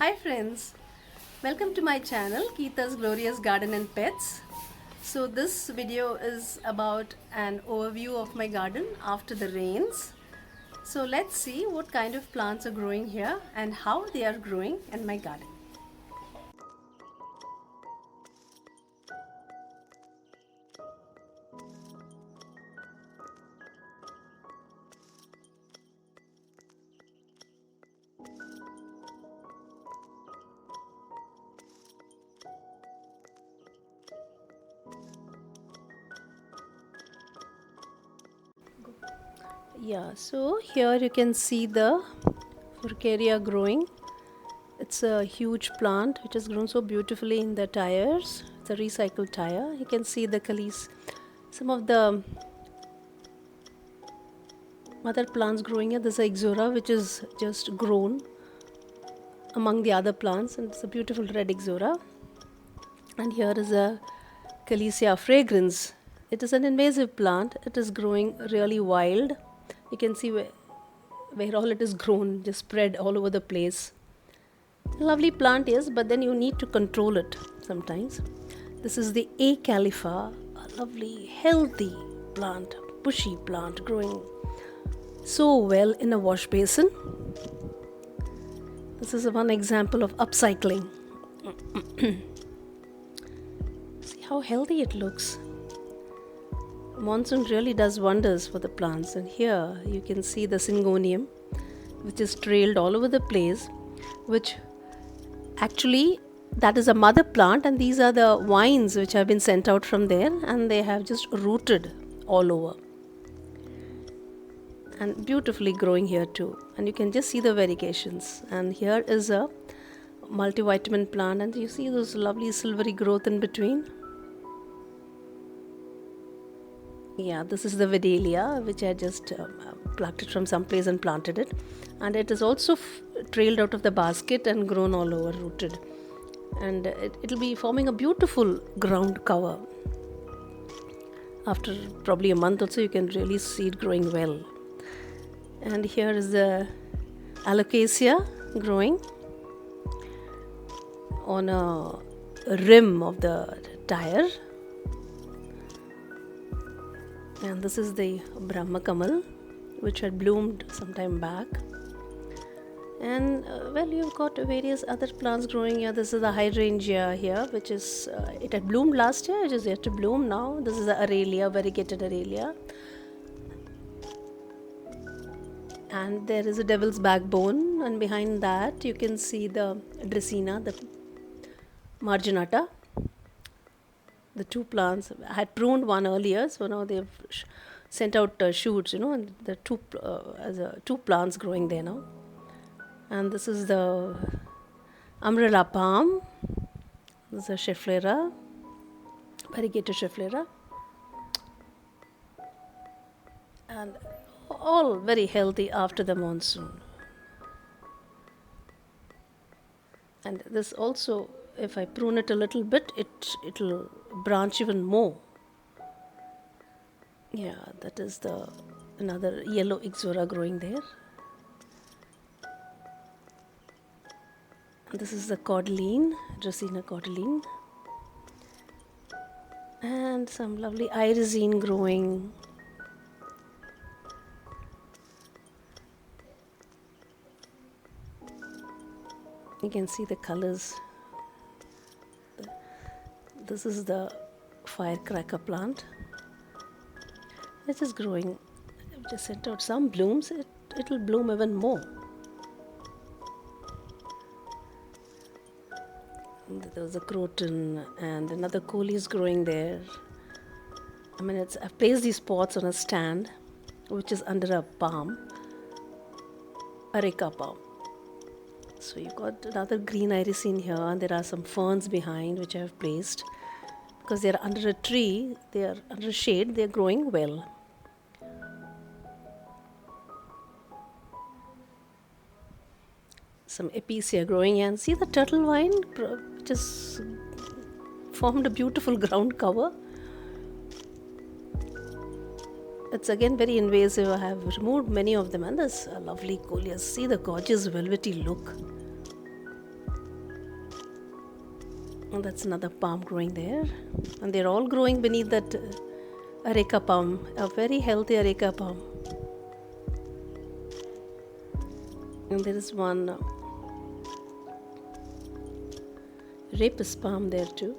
Hi friends, welcome to my channel Geeta's Glorious Garden and Pets. So this video is about an overview of my garden after the rains. So let's see what kind of plants are growing here and how they are growing in my garden. Yeah, so here you can see the Aurcaria growing. It's a huge plant which has grown so beautifully in the tires. It's a recycled tire. You can see the calyx, some of the other plants growing here. There's a ixora which is just grown among the other plants, and it's a beautiful red ixora. And here is a Calicia fragrans. It is an invasive plant. It is growing really wild. You can see where all it is grown, just spread all over the place. Lovely plant, yes, but then you need to control it sometimes. This is the A califa, a lovely, healthy plant, bushy plant growing so well in a wash basin. This is one example of upcycling. See how healthy it looks. Monsoon really does wonders for the plants, and here you can see the Syngonium, which is trailed all over the place, which actually that is a mother plant, and these are the vines which have been sent out from there, and they have just rooted all over and beautifully growing here too. And you can just see the variegations. And here is a multivitamin plant, and you see those lovely silvery growth in between. Yeah, this is the Vidalia, which I just plucked it from some place and planted it. And it is also trailed out of the basket and grown all over, rooted. And it'll be forming a beautiful ground cover. After probably a month or so, you can really see it growing well. And here is the Alocasia growing on a rim of the tire. And this is the Brahma Kamal, which had bloomed some time back. And well, you've got various other plants growing here. This is the hydrangea here, which is it had bloomed last year. It is yet to bloom now. This is the Aurelia, variegated Aurelia. And there is a devil's backbone, and behind that you can see the Dracaena, the marginta. The two plants, I had pruned one earlier, so now they've sent out shoots, and the two plants growing there now. And this is the umbrella palm. This is a Schefflera, variegated Schefflera. And all very healthy after the monsoon. And this also, if I prune it a little bit, it'll branch even more. Yeah, that is another yellow ixora growing there. And this is the Cordline Dracaena Cordline, and some lovely irisine growing. You can see the colors. This is the firecracker plant. It is growing. I've just sent out some blooms. It will bloom even more. And there's a croton, and another coolie is growing there. I mean, I've placed these pots on a stand, which is under a palm, areca palm. So you've got another green irisine here, and there are some ferns behind which I have placed. Because they are under a tree, they are under shade, they are growing well. Some epicea growing here, and see the turtle vine which has formed a beautiful ground cover. It's again very invasive. I have removed many of them, and there's a lovely coleus. See the gorgeous velvety look. And that's another palm growing there. And they're all growing beneath that areca palm, a very healthy areca palm. And there is one rapis palm there too.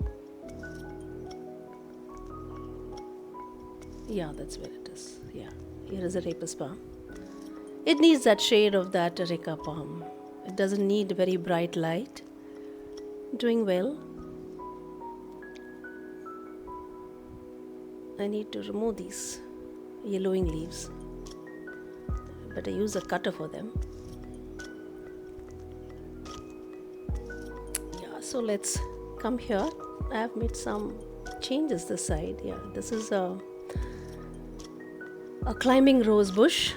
Yeah, that's where it is. Yeah, here is a rapis palm. It needs that shade of that areca palm. It doesn't need very bright light. Doing well. I need to remove these yellowing leaves, but I use a cutter for them. Yeah, so let's come here. I have made some changes this side. Yeah, this is a climbing rose bush.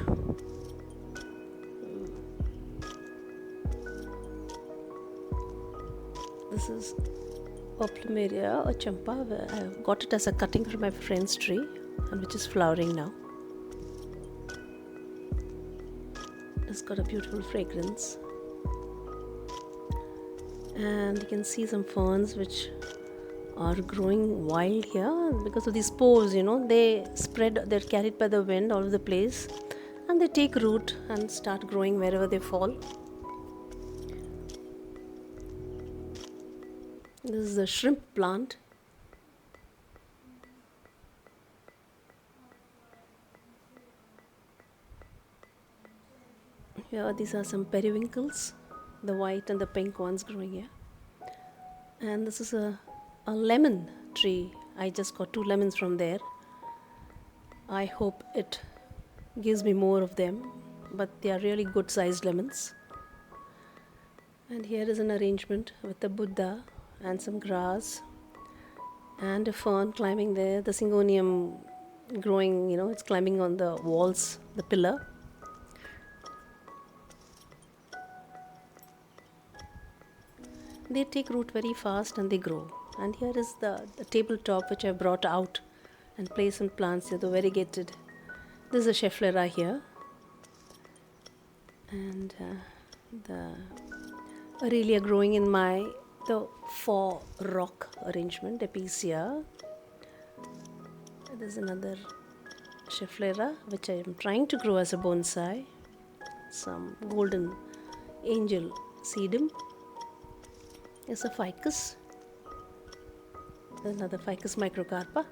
This is Plumeria or champa. I got it as a cutting from my friend's tree, and which is flowering now. It's got a beautiful fragrance, and you can see some ferns which are growing wild here because of these spores. They spread, they're carried by the wind all over the place, and they take root and start growing wherever they fall. This is a shrimp plant. Here, these are some periwinkles, the white and the pink ones growing here. And this is a lemon tree. I just got 2 lemons from there. I hope it gives me more of them, but they are really good sized lemons. And here is an arrangement with the Buddha and some grass and a fern climbing there. The Syngonium growing, it's climbing on the walls, the pillar. They take root very fast and they grow. And here is the tabletop which I brought out and placed some plants here, the variegated. This is a Schefflera here. And the Aurelia growing in the 4 rock arrangement, Epicia. There's another Schefflera which I am trying to grow as a bonsai. Some golden angel sedum. There's a ficus. There's another ficus microcarpa.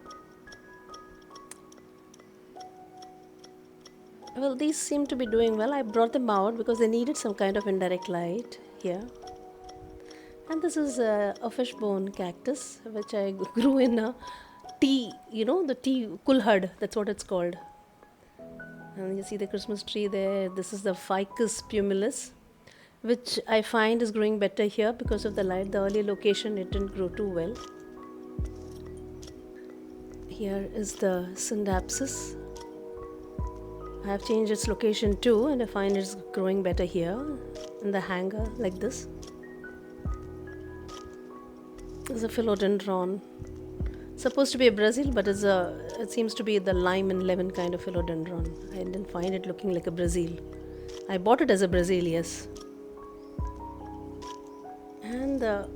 Well, these seem to be doing well. I brought them out because they needed some kind of indirect light here. And this is a fishbone cactus which I grew in a tea, the tea kulhad, that's what it's called. And you see the Christmas tree there. This is the Ficus Cumulus, which I find is growing better here because of the light. The earlier location, it didn't grow too well. Here is the Syndapsis. I have changed its location too, and I find it's growing better here in the hanger like this. This is a Philodendron. Supposed to be a Brazil, but it seems to be the lime and lemon kind of Philodendron. I didn't find it looking like a Brazil. I bought it as a Brazil, yes. And the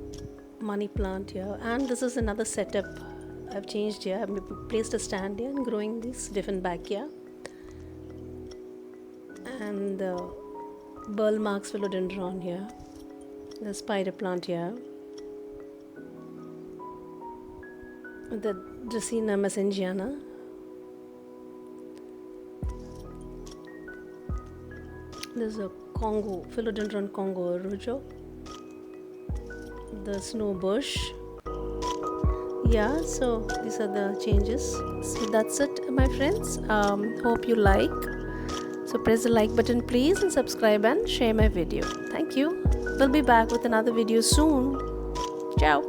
money plant here. And this is another setup I've changed here. I've placed a stand here and growing this Dieffenbach here. And the burle marx Philodendron here. The spider plant here. The Dracaena messengiana. There's a congo, Philodendron congo rojo. The snow bush. Yeah, so these are the changes. So that's it, my friends. Hope you like. So press the like button please and subscribe and share my video. Thank you. We'll be back with another video soon. Ciao.